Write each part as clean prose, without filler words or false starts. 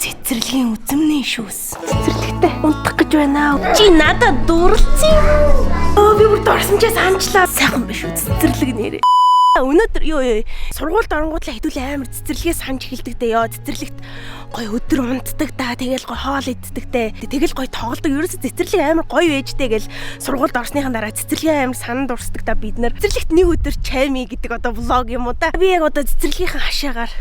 Цэцэрлэгийн үзмний шүүс. Цэцэрлэгтэй унтах гэж байна. Чи надад дурлцсан юм. Би бүр дорсон ч санчлаа. Сайхан биш үү цэцэрлэг нэрээ. Өнөөдөр юу сургуульд оронгуудлаа хэдүүл амар цэцэрлэгээ санаж эхэлдэг дээ. Цэцэрлэгт гоё өдөр унтдаг да. Тэгэл гоё хоол иддэг дээ. Тэгэл гоё тоглодог. Ерөөсө цэцэрлэг амар гоё ээжтэй гэл сургуульд орсныхан дараа цэцэрлэгээ амар сананд урсдаг да бид нар. Цэцэрлэгт нэг өдөр чайми гэдэг одоо влог юм уу да. Би яг одоо цэцэрлэгийнхэн хашаагаар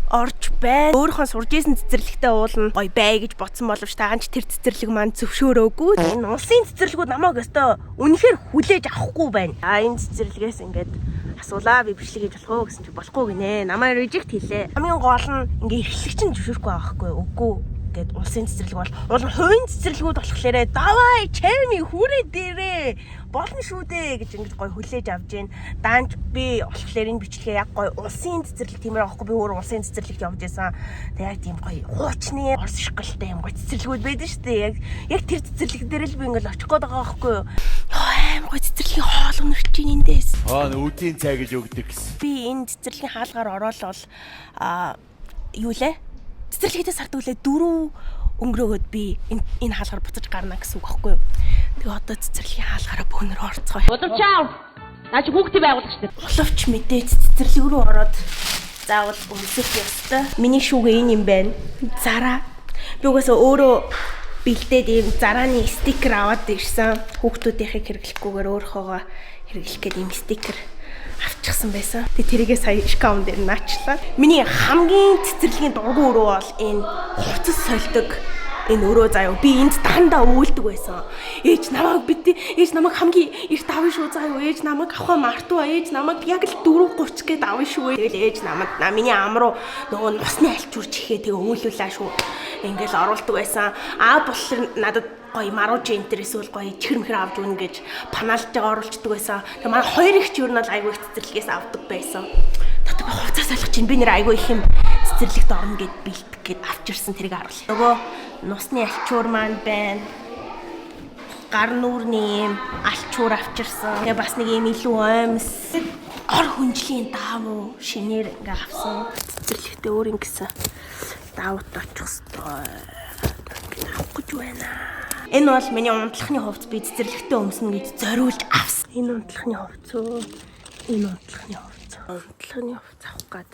орж байна. Өөрийнхөө сурж исэн цэцэрлэгтээ уулна гоё бай гэж бодсон боловч таанч тэр цэцэрлэг маань зөвшөөрөөгүй. Энэ улсын цэцэрлэгүүд намайг өстой үнэхээр хүлээж авахгүй байна. Энэ цэцэрлэгээс ингээд асуулаа би бичлэг хийж болох уу гэсэн чи болохгүй гинэ. Намайг режект хийлээ. Хамгийн гол нь ингээ эрхлэгч нь зөвшөөрөхгүй байхгүй үгүй. Гэт улсын цэцэрлэг бол хувийн цэцэрлэгүүд болохоор давай чайми хүрээ дээрээ болно шүү дээ гэж ингэж гой хүлээж авж гин. Даанч би болохоор энэ бичлэгээ яг гой улсын цэцэрлэг тиймэр авахгүй би өөр улсын цэцэрлэгт явж байсан. Тэг яг тийм гой хуучны орс шоколадтай юм гой цэцэрлэгүүд байдаг шүү дээ. Яг тэр цэцэрлэг дээр л би ингээл очих гээд байгаа байхгүй юу. Аим гой цэцэрлэгийн хоол өнөрч ийн эндээс. Үүдийн цай гэж өгдөг гэсэн. Би энэ цэцэрлэгийн хаалгаар ороод бол юу лээ? Цэцэрлэгтээ сардаг үлээ 4 өнгөрөөгөөд би энэ хаалгаар буцаж гарна гэсэн үг байхгүй юу. Тэгээ одоо цэцэрлэгийн хаалгаараа бөөнөр орцгоё. Удавчаа. Наач хүүхдээ байгуулах штеп. Уловч мэдээж цэцэрлэг рүү ороод заавал өмсөх ёстой. Миний шүүгээ энэ юм байна. Зараа. Би угаасаа өөрөө бэлдээд ийм зарааны стикер аваад ирсэн. Хүүхдүүдийнхээ хэрэглэхгүйгээр өөрийнхөөгоо хэрэглэх гэдэг ийм стикер авчихсан байсан. Тэгээ тэрийгээ сая шкаф дээр наачлаа. Миний хамгийн цэцэрлэгийн дургуй өрөө бол энэ хувцас сольдог энэ өрөө заяа. Би энд дандаа үйлдэг байсан. Ээж намайг хамгийн их давна шүү заяа. Ээж намайг авах мартуу. Ээж намайг яг л 4:30 гээд давна шүү. Тэгэл ээж намайг миний ам руу нөгөө нусны альчуурч ихээ тэгээ өөлүүлээ шүү. Ингээл оруулдаг байсан. Болохоор надад гоё марууж энтер эсвэл гоё чихэр мэхэр авч өгнө гэж панаалж байгаа оруулцдаг байсан. Тэгээ манай хоёр их ч юу нь бол айгүй их цэцэрлэгээс авдаг байсан. Тэгтээ би хувцас ойлгож чинь би нэр айгүй их юм цэцэрлэгт орно гэд бэлтгэх гэд авчирсан тэрийг харуулъя. Нөгөө нусны альчуур маань байна. Гар нүүрний юм альчуур авчирсан. Тэгээ бас нэг юм илүү оймс ор хүнжлийн даавуу шинээр ингээ авсан. Цэцэрлэгтээ өөр ингэсэн даавууд очих хэвээр авах гэж байна. Энэ бол миний унтлахны хувцас би цэцэрлэгтээ өмснө гэж зориулж авсан. Энэ унтлахны хувцас уу? Энэ унтлахны хувцас. Унтлахны хувцас авах гээд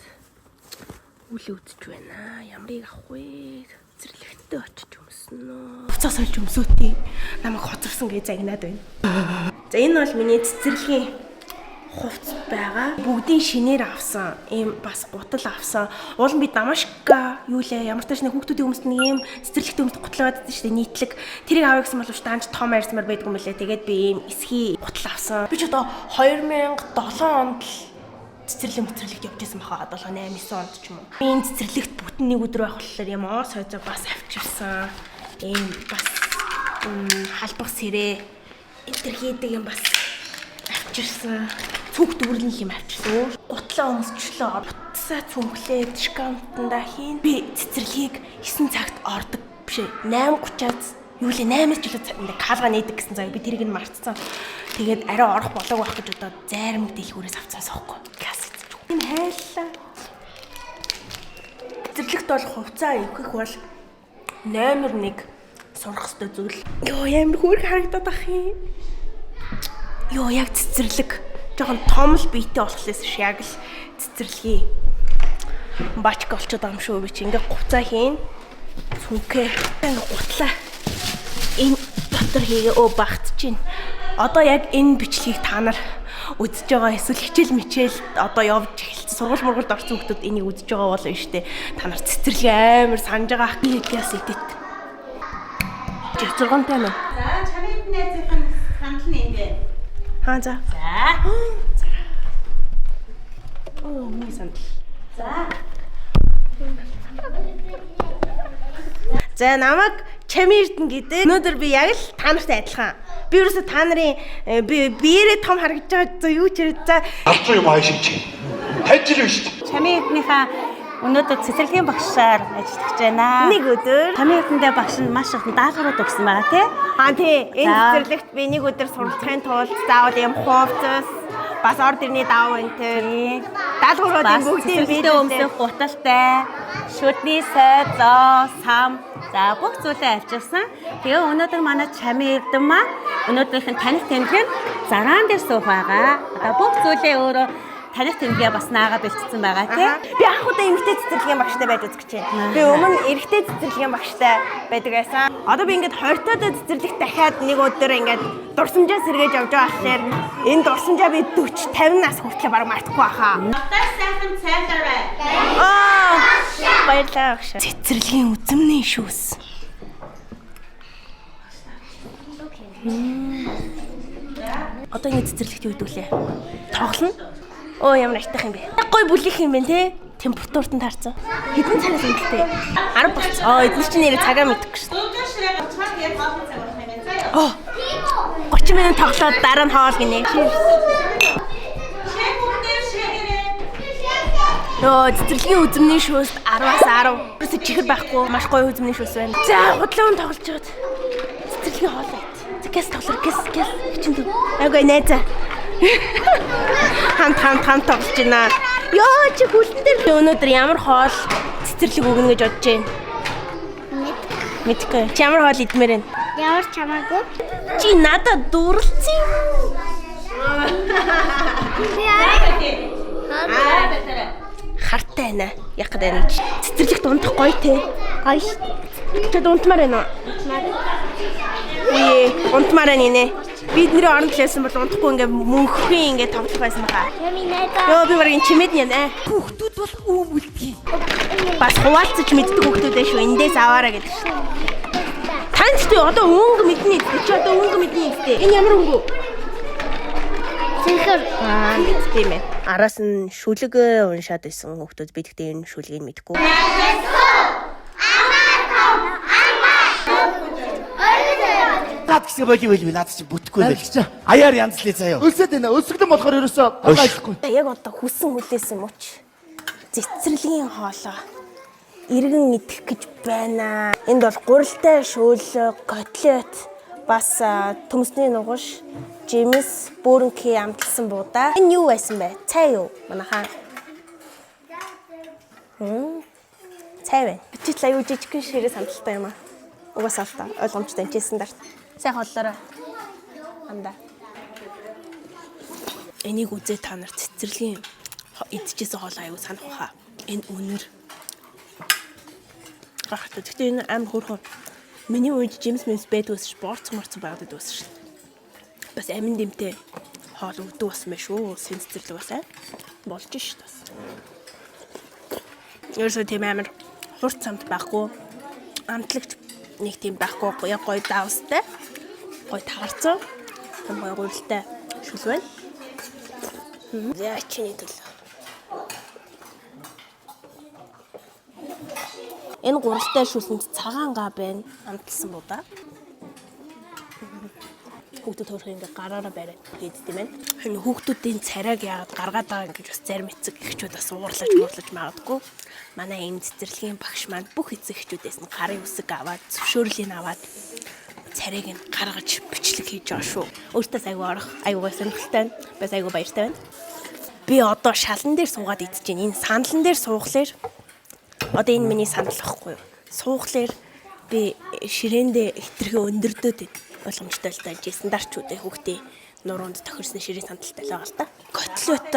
үл үзэж байна. Ямрыг авах вэ? Цэцэрлэгтээ очиж өмснө. Хувцас олж өмсөөтий. Намайг хоцорсон гэж загнаад байна. За энэ бол миний цэцэрлэгийн хувцас байгаа. Бүгдийн шинээр авсан. Ийм бас гутал авсан. Уул нь би Дамашка юу лээ ямар тааш нэг хүүхдүүдийн өмсд нэг ийм цэцэрлэгт өмсд гутал байдаг шүү дээ нийтлэг. Тэрийг аваа гэсэн боловч даанч том арьсмаар байдаг юм лээ. Тэгээд би ийм эсхий гутал авсан. Би ч одоо 2007 онд цэцэрлэгт явж байсан баха 7-8-9 онд ч юм уу. Би энэ цэцэрлэгт бүтэн нэг өдөр байх болохоор юм сойзоо бас авчирсан. Ийм бас халбах сэрээ энтер хийдэг юм бас авчирсан. Цүнх дүүрлэн юм авчирсан. Гутлаа өмсчлөө. Бутсаа цүнхлээд шкафтанда хийн. Би цэцэрлэгийг 9 цагт ордог биш ээ. 8:30-аас юу лээ 8-аас ч илүү хаалга нээдэг гэсэн заяа. Би тэрийг нь мартсан. Тэгээд арай орох болоог байх гэж удаа зайрамг дэлгүүрээс авцаас авахгүй. Газ идчих. Энэ хайлаа. Цэцэрлэгт бол хувцаа өвхөх бол номер 1 сурах ёстой зүйл. Йоо ямар хөөрхөн харагдаад ах юм. Йоо яг цэцэрлэг жоохон том л биетэй болохлээс яг л цэцэрлэгийн бачка болчиход байгаа юм шүү. Би чи ингээ гуцаа хийн. Сүнхээ ингээ гутлаа. Энэ дотор хийгээ багтж чинь. Одоо яг энэ бичлэгийг та нар үзэж байгаа эсвэл хичээл мичээл одоо явж эхэлсэн сургууль мургуулд орсон хүмүүс энийг үзэж байгаа бол биш үү? Та нар цэцэрлэг амар санаж байгаа ах би яас идэт. 6 тань. За чамд найзынхан хандл нь юм бэ? Хаа за. За. Миний сандал. За. За намайг Чами Эрдэнэ гэдэг. Өнөөдөр би яг л та нартай адилхан. Би ерөөсө та нарын биеэрээ том харагдаж байгаа зөө юу ч яриад за Алцсан юм аашиг чи. Хайжил биш. Чамд эднийхээ өнөөдөр цэцэрлэгийн багшаар ажиллаж байна. нэг өдөр Чамд эдэндээ багш нь маш их даалгаврууд өгсөн байгаа тий. энэ цэцэрлэгт би нэг өдөр суралцахын тулд заавал юм хувцас, Бас ордерны даав энэ тэр. Даалгавруудын бүгдийг бэлдээ өмсөх гуталтай, шүдний сой, зоо, сам, за бүх зүйлээ авчирсан. Тэгээ өнөөдөр манай чамын эрдэм маа өнөөдрийнх нь таних тэмдэг зараан дээр суух байгаа. Одоо бүх зүйлээ өөрөө таних тэмдэгээ бас наагаа бэлтцсэн байгаа тий. Би анх удаа эмэгтэй цэцэрлэгийн багштай байж үзэж байна. Би өмнө эрэгтэй цэцэрлэгийн багштай байдаг байсан. Одоо би ингээд 20 тоо цэцэрлэгт дахиад нэг өдөр ингээд дурсамжаа сэргээж явж байгаа болохоор энэ дурсамжаа би 40 50 нас хүртэл баг мартахгүй баха. Надад сайхан цайлаарай. Баярлалаа багш. Цэцэрлэгийн үзмний шүүс. Одоо ингэ цэцэрлэгт юу идүүлээ? Тоглоно. Оо ямар айтах юм бэ? Гой бүлих юм бэ те? Температуртанд таарсан. Хэдэн цагаас өнгөтэй? 10 болц. Эдгээр чинь нэрээ цагаа мэдхгүй шүү. Дүүгээ ширээ боцмаар гээд хоолны цаг болох юм байна. Заяа. 30 минут тоглоод дараа нь хоол гинэ. Цэцэрлэгийн үзмний шүүст 10-аас 10. Ерөөсө чихэр байхгүй. Маш гоё үзмний шүүс байна. За худлаа тоглож жоод. Цэцэрлэгийн хоол байт. Гэс тоглор гэс. Чин дүү. Агай найзаа. Хамт тоглож байна. Ёо чи хүлэн дээр өнөөдөр ямар хоол цэцэрлэг өгнө гэж бодож байна? Мэдгүй. Чи ямар хоол идмээр байна? Ямар чамаагүй? Чи надад дурлцсан юм. Хартай байна. Яг гэдэг нь цэцэрлэгт унтах гоё те. Гоё ш. Чи унтмаар байна уу? Унтмаар байна нэ. Бидний оронд лээсэн бол унтахгүй ингээ мөнхөн ингээ тоглох байсан байгаа. Йоо би барин чимэд нэ. Хүүхдүүд бол өвөлдгий. Бас хуваалцаж мэддэг хүүхдүүд ээ шүү. Эндээс аваараа гэдэг шүү. Танд ч одоо өнгө мэдний. Чи одоо өнгө мэдний гэдэг. Энэ ямар өнгө? Цэнхэр. Тийм ээ. Араас нь шүлэг уншаад байсан хүүхдүүд би тэгтээ энэ шүлгийг мэдэхгүй. Наад гэсэн боли байл наад чи бүтэхгүй байл гэж. Аяар янзлээ заяа. Өлсөд байна. Өлсгдэн болохоор ерөөсөө ажиллахгүй. Яг одоо хүсэн хүлээсэн мууч. Цэцэрлэгийн хоолоо иргэн идэх гэж байна. Энд бол гурилтай шөөлөг, котлет, бас төмсний нугаш, жимс, бөөрөнхий амталсан буудаа. Энэ юу байсан бэ? Цай юу? Манайхаа. Цай байна. Бичил аюу жижигхэн ширээс амталтай юм аа. Угаасаа л та ойлгомжтой энэ стандарт. Сайн хооллороо. Андаа. Энийг үзээ та нар цэцэрлэгийн идчихсэн хоол аюу санах баха. Энэ үнэр. Гэхдээ энэ амар хөөрхөн. Миний үед жимс байдгүйс спорт морц байгаад байсан шүү. Бас амин дэмтэй хоол өгдөг бас мэ шүү. Цэцэрлэг бас болж шүү бас. Ерөөсөө тийм амар хурц самт байхгүй. Амтлагч нэг тийм байхгүй яг гоё даавстай. Гоё таарцсан. Том гоё гурилтай шүл байна. Яа чиний төлөө. Энэ гурилтай шүлсэнд цагаан га байна. Амталсан буудаа. Хүүхдүүд төрх ингээ гараараа бариад хийд тийм ээ. Энэ хүүхдүүдийн царайг яагаад гаргаад байгаа гэж бас зарим эцэг эхчүүд бас уурлаж магадгүй. Манай энэ цэцэрлэгийн багш маань бүх эцэг эхчүүдээс нь гарын үсэг аваад, зөвшөөрлийг аваад царайг нь гаргаж бичлэг хийж байгаа шүү. Өөртөө айгу орох, айгу сонирхолтой байна. Бас айгу баяртай байна. Би одоо шалан дээр суугаад идэж байна. Энэ сандлан дээр суухлаар одоо энэ миний сандал واخгүй юу? Суухлаар би ширээндээ хитрхээ өндөрдөөд боломжтой л тааж стандартчуудын хүүхдээ нуруунд тохирсон ширээ сандалтай л байгаа л да. Котлет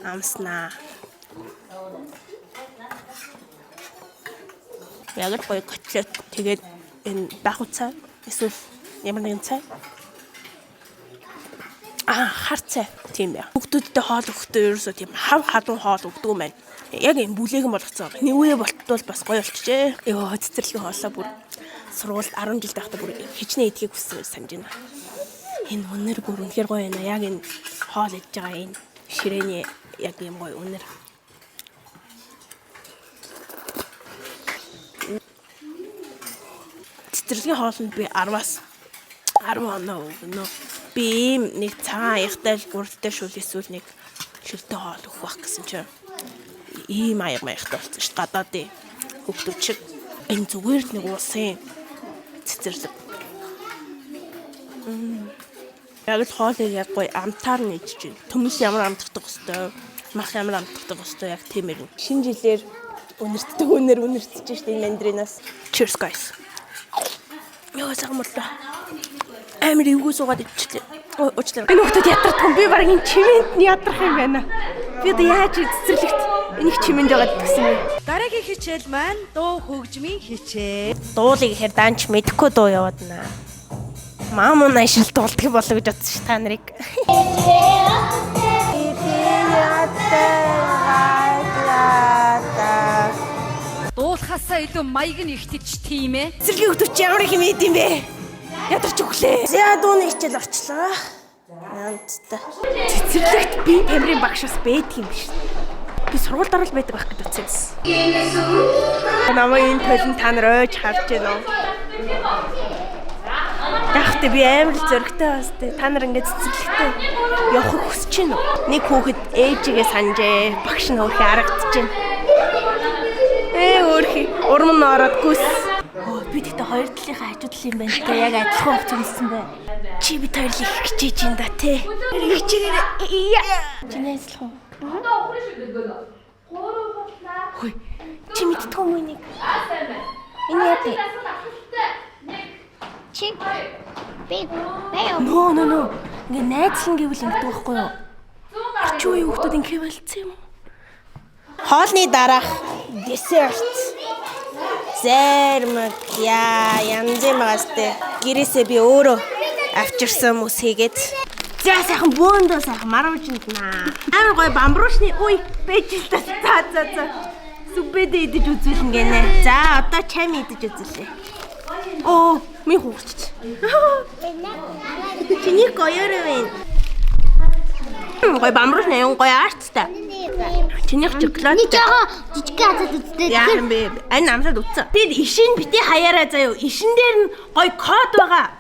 амснаа. Яг л гоё котлет тэгээд энэ баху цай эсвэл ямар нэгэн цай. Хар цай тийм бай. Хүүхдүүдтэй хоол өгөхдөө ерөөсөө тийм хав хадуун хоол өгдөг юм байна. Яг энэ бүлээгэн болгоцсон. Нэгвээ болтвол бас гоё болчихжээ. Йоо цэцэрлэгийн хоолоо бүр сургуульд 10 жил байхдаа бүр хичнээн идхийг хүссэн санаж байна. Энэ үнэр бүр үнэхээр гоё байна. Яг энэ хоол идж байгаа энэ ширээний яг юм гоё үнэр. Цэцэрлэгийн хоолнд би 10-аас 10 оноо өгнө. Би нэг цагаан аягтай гуралтай шүл эсвэл нэг шүлтэй хоол өгөх байх гэсэн чинь ийм аягтай болсон шүү дээ. Гадаадын хүүхдүүд шиг энэ зүгээр нэг уусын цэцэрлэг. Яг л хоолыг яг гоё амтаар нээжж байна. Төмөс ямар амтдах хэвээр, мах ямар амтдах хэвээр яг тийм юм. Шинэ жилээр үнэртэж штэ энэ мандринаас. Cheers guys. Яа сагмарта. Амар эвгүй суугаад иччихлээ. Уучлаарай. Энэ хүмүүс ядардаг. Би баг энэ чимээнд ядарах юм байна. Би одоо яаж цэцэрлэгт энийг чимээнд жагаад гэсэн юм. Дараагийн хичээл маань дуу хөгжмийн хичээл. Дуулыг ихээр даанч мэдэхгүй дуу яваадна. Маамун ашил дуулдаг болов гэж бодсон ш та нарыг. Дуулахаасаа илүү маяг нь ихтэж тийм ээ. Цэцэрлэгийн хөтөвч ямар их юм ийм бэ? Ядарч өглөө. За дууны хичээл орчлоо. Янзтай. Цэцэрлэгт би тамирын багшаас байдаг юм биш. Би сургуульд орол байдаг байх гэж үзсэн. Намайг энэ толон та нар ойж харж байна уу? Яхтаа би амар зөрөгтэй бастай. Та нар ингэж цэцэрлэгтээ явахыг хүсэж байна уу? Нэг хүүхэд ээжигээ санджээ. Багш нь өөрхий харагдаж байна. Өөрхий урам нь ороод гүс. Би тэгтээ хоёр талынхаа хажуудал юм байна. Тэ яг адилхан хувц үнсэн бай. Чи бид хоёр л их хичээж юм да тий. Хичээгээр чинээс л хоо. Хөөе. Чи мэдтгүй юм энийг. Энэ яа тий. Чи би бай. No. Ингээ найзлан гэвэл ингэдэг байхгүй юу? Чи үе хүүхдүүд ингээ болцсон юм уу? Хоолны дараах десерт. Зэрмэг янз юм аастай. Гэрээсээ би өөрөө авчирсан мөс хийгээд. За сайхан бөөндөө сайхан марвжинд наа. Амар гоё бамбруушны үй байж л та. За. Сүбэдэ идэж үзүүлнэ гинэ. За одоо чам идэж үзүүлээ. Оо, ми хуурч. Чиний гоёроо байна. Гоё бамбруушны аюун гоё арттай. Чинийх шоколад. Нэг жоохон жижиг хазаад үзтээ. Яах юм бэ? Энэ амсаад үтсэн. Тэгэд ишин бити хаяараа заяа. Ишин дээр нь гоё код байгаа.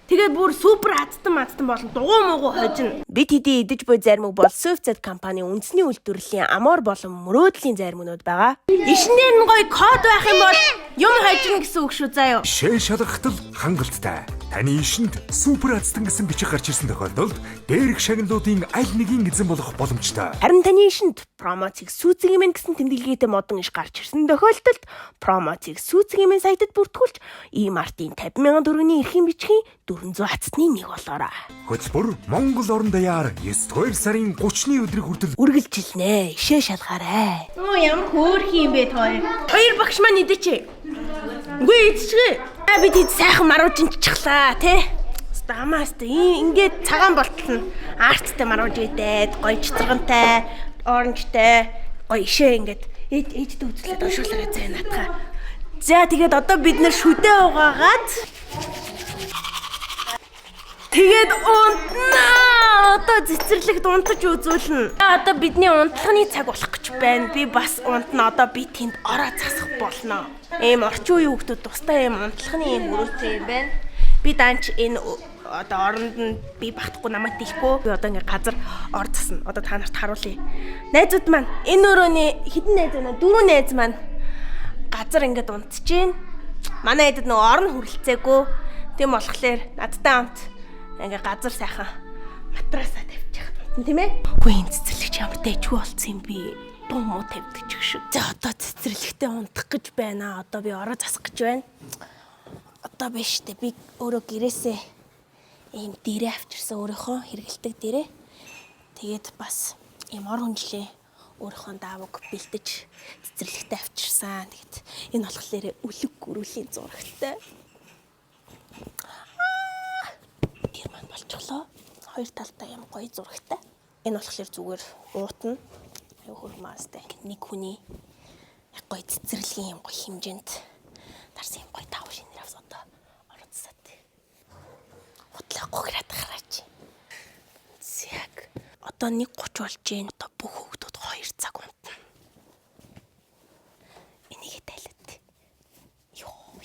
Тэгээд бүр супер хацтан болон дугуй муугу хожино. Бид хэдий идэж буй зармаг бол Swift компани үндэсний үйлдвэрлэлийн амар болон мөрөөдлийн зармагнууд байгаа. Ишин дээр нь гоё код байх юм бол юм хожино гэсэн үг шүү заяа. Шээ шалгахтал хангалттай. Таны ишинд супер азтан гэсэн бичих гарч ирсэн тохиолдолд дээрх шагналуудын аль нэгийн эзэн болох боломжтой. Харин таны ишинд промоцыг сүүцэг юм гэсэн тэмдэглэгээтэй модон иш гарч ирсэн тохиолдолд промоцыг сүүцэг юм сайтад бүртгүүлж E-Mart-ийн 50,000 төгрөгийн эрхийн бичгийн 400 хацны нэг болоорой. Хөтөлбөр Монгол орон даяар 9-р сарын 30-ны өдрийг хүртэл үргэлжилнэ. Ишээ шалгаарай. Ямар хөөрхи юм бэ тоо. Хоёр багш маань идэч. Үгүй идчихээ. Бид хэд сайхан марууж инчихлаа тий. Стамаастай ингээд цагаан болтол нь арттай марууж идээд гоё чицэргантай, оранжтай, гоё ишээ ингээд ээжтэй үзлээд уншуулаарай заа наатаа. За тэгээд одоо бид нэр шүдээ угаагаад тэгээд унтнаа. Одоо цэцэрлэгт унтаж үзүүлнэ. Одоо бидний унтлахны цаг болох гэж байна. Би бас унтна. Одоо би тэнд ороо засах болно. Ийм орчин үеийн хүмүүс тустай ийм унтлахны ийм мөрөөдсөн юм байна. Би даанч энэ одоо оронд нь би багтахгүй намайг дэлэхгүй. Би одоо ингээ газар ор засна. Одоо та нарт харуулъя. Найзууд маань энэ өрөөний хэдэн найз байна? 4 найз маань газар ингээд унтж гин. Манай хэдэд нөгөө орон хүрэлцээгүй. Тийм болохоор надтай хамт ингээ газар сайхан матрасаа тавьчих. Тийм ээ? Үгүй энэ цэцэрлэгч ямар дэжгүй болцсон юм бэ? Бом муу тавьдаг ч шүү. За одоо цэцэрлэгтээ унтах гэж байна. Одоо би ороо засах гэж байна. Одоо биш үү? Би өөрөө гэрээсээ ийм дээрээ авчирсан өөрийнхөө хэрэгэлдэг дээрээ. Тэгээд бас ийм ор хүнжлээ өөрийнхөө даавууг бэлдэж цэцэрлэгтээ авчирсан. Тэгээд энэ болохоор үлэг гөрүүлийн зурагтай. Тэр маань болчихлоо. Хоёр талтай юм гоё зурагтай. Энэ болохоор зүгээр уутна. Аюу хурмаастай. Нэг хүний яг гоё цэцэрлэгийн юм гоё хэмжээнд тарсан юм гоё тав шинээр авс одоо орцсаад. Хутлахгүй гэрээд хараач. Зяг. Одоо 1:30 болж гин. Одоо бүх хүүхдүүд 2 цаг унтна. Энийг тайлбар. Йоо.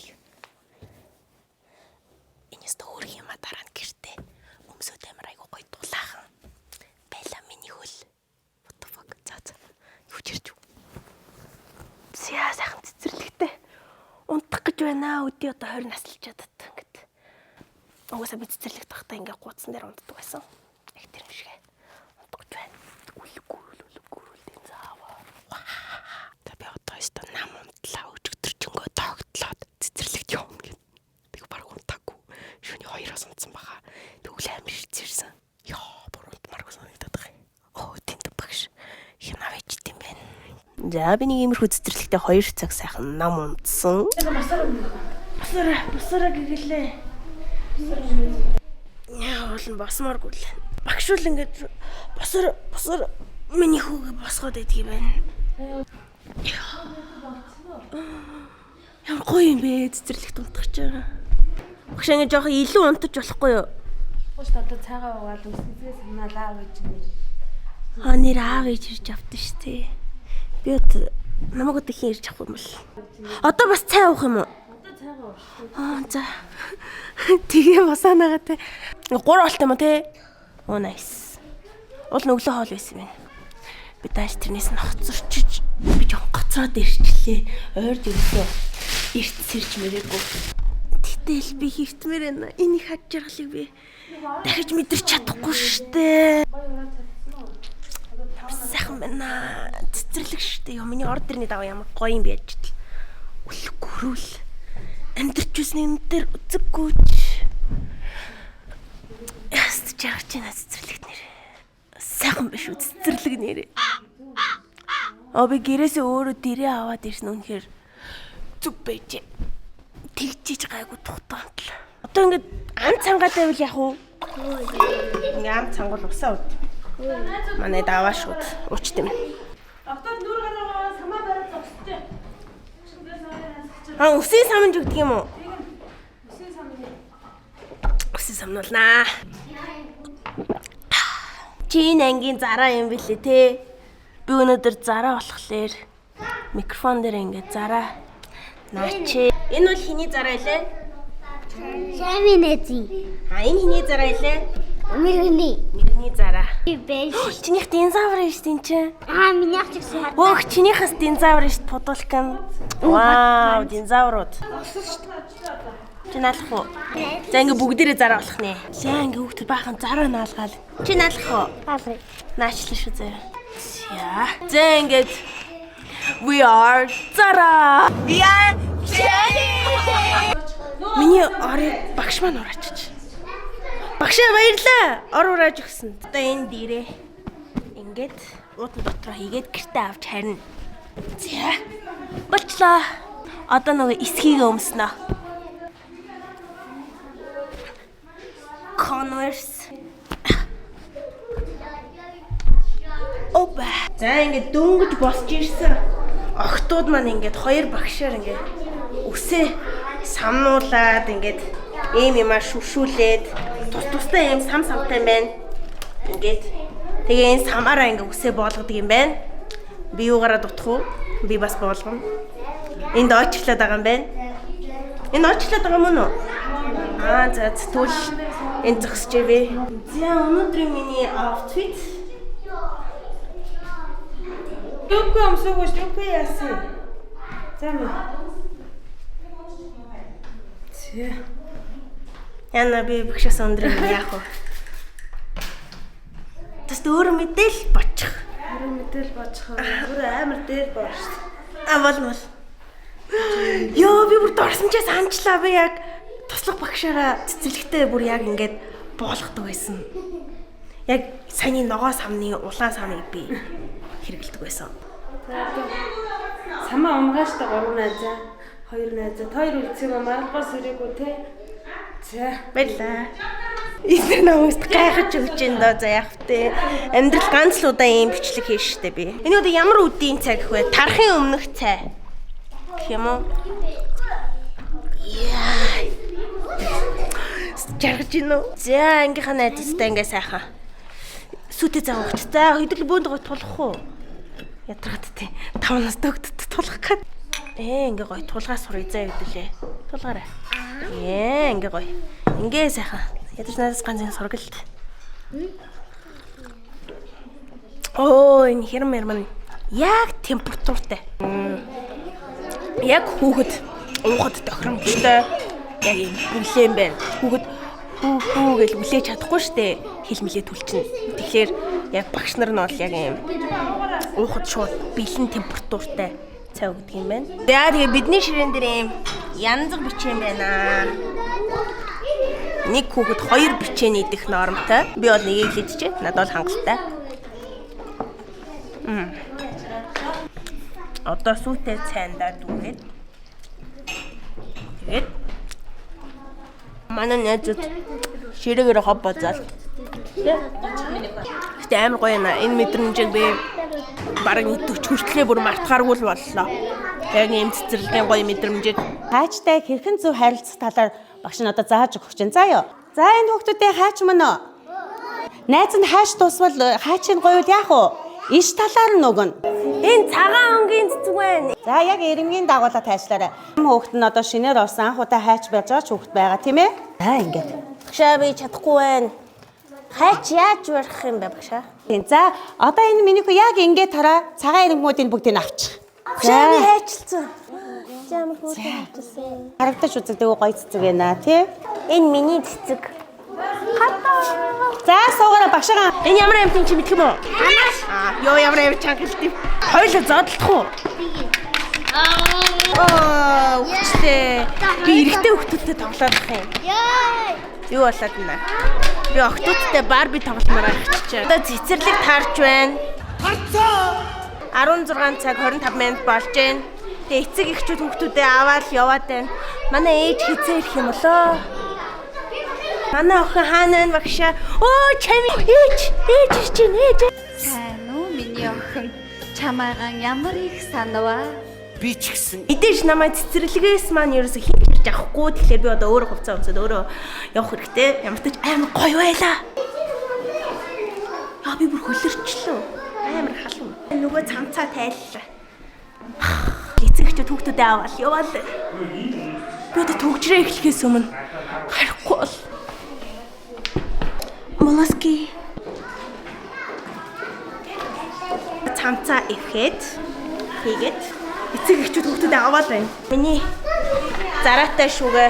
Энэс төр юм а дараа нь гэртээ. Өмсөд амар айгу гоё дулаахан. Байла миний хөл. What the fuck. За. Юу чирч. Зя сайхан цэцэрлэгтэй унтах гэж байна. Өдөө одоо 20 наслж чадаад ингээд. Угаасаа би цэцэрлэг тахтаа ингээ гуудсан дээр унтдаг байсан. Яг тэр юм шиг унтгаж байна. Үлгүүрүүлдэн зааваа. Та би одоо өстө нам унтлаа өчигдөрчөнгөө тогтлоод цэцэрлэгт явна гэв. Тэг баг унтаагүй. Шүний 2-оос унтсан баха. Тэгвэл амир ширсэн. Яа, бүр унтмааргүй санагдаад байгаа юм. Оо, тэнд багш. Хинаа байж дим байна. За би нэг иймэрхүү цэцэрлэгтээ 2 цаг сайхан нам унтсан. Босороо гэгэлээ. Яа, бол босмооргүй л. Багш бол ингээд босор миний хүүгээ босгоод идэх юм байна. Ямар гоё юм бэ цэцэрлэгт унтах ч. Багш ингээд жоохон илүү унтаж болохгүй юу? Гуйш одоо цаагаа угаал үсгээс санаалаа гэж нэр. Нэр аав ээж ирж авдсан шүү дээ. Би намайг одоо хин ирж авах юм бол. Одоо бас цай уух юм уу? Одоо цаагаа ууш. За. Тэгээ босаанагаа те. 3 болт юм уу те? Оо nice. Уул нүглөө хоол байсан юм. Би тааш тэрнээс нь хоцорчиж би жоохон гоцроод ирчлээ. Ойрд ирсэн. Эрт сэрж мэрээгүй. Тэтэл би хийвтмээр байна. Энийг хаж жаргалыг би дахиж мэдэрч чадахгүй штэ. Сайхан байна. Цэцэрлэг штэ. Ёо миний ордерны даваа ямар гоё юм бэ гэж. Үлгүрүүл. Амьдрч үсний энэ дээр үзэггүйч. Яст жаргаж байна цэцэрлэг нэр. Сайхан биш үү цэцэрлэг нэр. Би гэрээсээ өөрөө дэрээ аваад ирсэн үнэхээр зүг байж. Тэгжиж гайгүй тухтаант л. Одоо ингээд ам цангаа тавил яах вэ? Ингээ ам цангал усаа ууд. Манай даваа шууд уучт юм. Автод нүр гараа самаа бараад зогсчихжээ. Үсийн самж өгдөг юм уу? Үсийн самны. Үсийн самнуулнаа. Чин ангийн зараа юм билээ те. Би өнөөдөр зараа болохлээр микрофон дээр ингээд зараа наачи. Энэ бол хиний зараа илээ? Шаминэзи. Энэ хиний зараа илээ? Мэргэний зараа. Би бэж. Чинийх динозавр шүү дээ чинь. Минийх ч гэсэн. Өөх чинийхээс динозавр шүү пудулкан. Вау, динозаврууд. Чи наалах уу? За ингээ бүгдээрээ зараа болох нэ. За ингээ хүүхд баахан зараа наалгаал. Чи наалах уу? Хаалга. Наачлаа шүү зөө. За ингээд we are зараа. We are Jenny. Миний орыг багш маань ураачиж. Багшаа баярлаа. Ор урааж өгсөн. Одоо энэ дээрээ ингээд уудын дотроо хийгээд гэртээ авч харина. За. Болчлоо. Одоо нөгөө эсхийгээ өмснө. Converse. Опа. За ингээд дөнгөж босч ирсэн. Охтууд маань ингээд 2 багшаар ингээд өсөө самнуулаад ингээд ийм юмаа шүшүүлээд тусдаа ийм самтай байна. Ингээд тэгээ энэ самаараа ингээд өсөө болгодог юм байна. Би юугаараа дутах уу? Би бас болгоно. Энд очиглаад байгаа юм байна. Энэ очиглаад байгаа мөн үү? За тэгвэл энэ зогсчихвээ. За өнөөдрийн миний outfit. Юугүй амсуугүй юугүй яасан. За мэ. Яна би багшаас өндөр юм яах вэ? Тэст өөр мэдээл бочих. Өөрөө мэдээл боочих. Бүр амар дээр боош. Бол. Йоо би бүр дорсон ч санчлаа би яг туслах багшаараа цэцэрлэгтээ бүр яг ингээд боолгодог байсан. Яг саяны ногоо самны улаан самыг би хэрэгэлдэг байсан. Самаа умгааштай 3 найзаа, 2 найзаа, хоёр үлцээ маргалгаас ирээгүй те. За баярлаа. Эсрэг намайг гайхаж өгч энэ доо за яах вэ? Амьдрал ганц л удаа ийм бичлэг хийн штэ би. Энэ удаа ямар үдийн цаг вэ? Тархын өмнөх цай. Гэх юм уу? Яа. Жаргаж ийн үү? За ангийнхаа найзтай ингээ сайхан. Сүтэ заавч. За хөдөл бөөнд гой тулах уу? Ятрахад тий. 5 настай хөлтөд тулах гээд. Ингээ гой тулгаа сурыг заа хэвдүүлээ. Тулгаарай. Ингээ гой. Ингээ сайхан. Ядаж надаас ганцын сургалт. Энэ хэрмэр маань яг температуртай. Яг хүүхэд уухад тохиромжтой яг юм бүлээн байна. Хүүхэд хүү гэж хүлээж чадахгүй штэ хэлмэлээ түлчин. Тэгэхээр яг багш нар нь бол яг юм уухад шууд бэлэн температуртай цай өгдөг юм байна. За тэгээ бидний ширээн дээр юм янз бүр бичээн байна. Нэг хүүхэд 2 бичээн идэх нормтой. Би бол нэгийг л идчихэ. Надад бол хангалттай. Одоо сүйтэй цайндаа дүүгээд. Тэгээд манай найзууд ширээгээр хоб бозаал. Гэтэ амар гоё наа. Энэ мэдрэмжийг би бараг 40 хүртлээр бүр мартахааргүй л боллоо. Яг ийм цэцэрлэгийн гоё мэдрэмжийг Хайчтай хэрхэн зөв харилцах талаар багш нь одоо зааж өгч чинь. За юу. За энэ хүүхдүүдээ хайч мөн үү? Найз нь хайч дуусвал хайчийн гоё үл яах вэ? Иш талаар нь өгнө. энэ цагаан өнгийн цэцэг байна. За яг ирмгийн дагуулад хайчлаарай. Хүүхэд нь одоо шинээр орсон анх удаа хайч байж байгаа ч хүүхэд байгаа тийм ээ? За ингээд. Багшаа би чадахгүй байна. Хайч яаж барих юм бэ багшаа? За одоо энэ миний хүү яг ингээд тараа цагаан ирмгүүдийн бүгдийг авчих. Багшаа би хайчилсан. Ямар хүүтэй хайчилсан. Харагдаж үзэгдээгүй гоё цэцэг байна тий. Энэ миний цэцэг. За суугаараа багшаа. Энэ ямар амт юм чи мэдэх юм уу? Ёо ямар амт чангалт юм. Хоёул зодлох уу? Үчтэй. Би эрэгтэй хүүхдүүдтэй тоглоод байх юм. Юу болоод байна? Би охтуудтай Барби тогломоор авчичаа. Одоо цэцэрлэг таарч байна. Харцаа. 16 цаг 25 минут болж байна. Тэгээ эцэг эхчүүд хүүхдүүдээ аваад яваад байна. Манай ээж хизээ ирэх юм болоо. Манай охин хаана байна багшаа? Оо чами ээж ирж чинь ээж. Сайн уу миний охин? Чамайгаа ямар их санаваа? Би ч гэсэн Мэдээж намайг цэцэрлэгээс маань ерөөсө хинч ирж авахгүй. Тэгэхээр би одоо өөрөө хувцас өмсөд өөрөө явах хэрэгтэй. Ямар ч тач амар гоё байлаа. Яа би бүр хөлөрчлөө. Амар халуун. Нөгөө цамцаа тайллаа. Эцэгчүүд хүүхдүүдээ аваад яваад. Би одоо төгжрээ эхлэхээс өмнө харахгүй бол. Молоски. Цамцаа эвхэд хийгээд эцэг эхчүүд хүүхдүүдээ аваад байна. Миний зараатай шүүгээ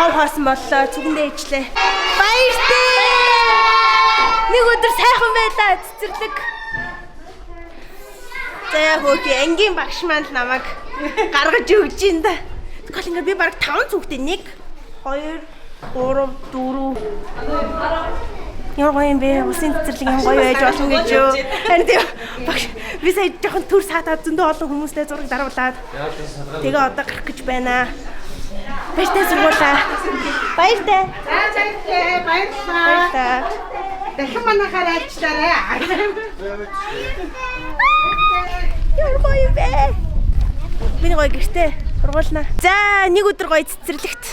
хов хаасан боллоо. Цүгэндээ ижлээ. Баяртай. Нэг өдөр сайхан байлаа цэцэрлэг. За хөөе ангийн багш маань намайг гаргаж өгч ин да. Тэгвэл ингээ би баг 5 хүүхдээ 1 2 3 4 Ямар гоё юм бэ? Усын цэцэрлэг юм гоё байж болно гэж юу? Харин тийм багш би сая жоохон төр саатаад зөндөө олон хүмүүстэй зураг даруулаад тэгээ одоо гарах гэж байна. Баяртай сургуулаа. Баяртай. Баярлалаа. Дахин манайхаар айлчлаарай. Ямар гоё юм бэ? Миний гоё гэртээ сургуулнаа. За нэг өдөр гоё цэцэрлэгт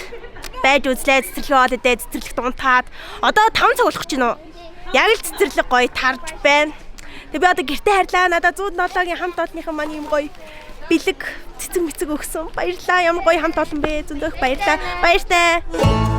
байж үзлээ, цэцэрлэг хоол идээ, цэцэрлэгт унтаад одоо 5 цаг болох гэж байна уу? Яг л цэцэрлэг гоё тарж байна. Тэгээ би одоо гэртээ харьлаа. Надад 107-гийн хамт олонныхан маань юм гоё бэлэг цэцэг мэцэг өгсөн. Баярлалаа. Ямар гоё хамт олон бэ? Зөндөө их баярлалаа. Баяртай.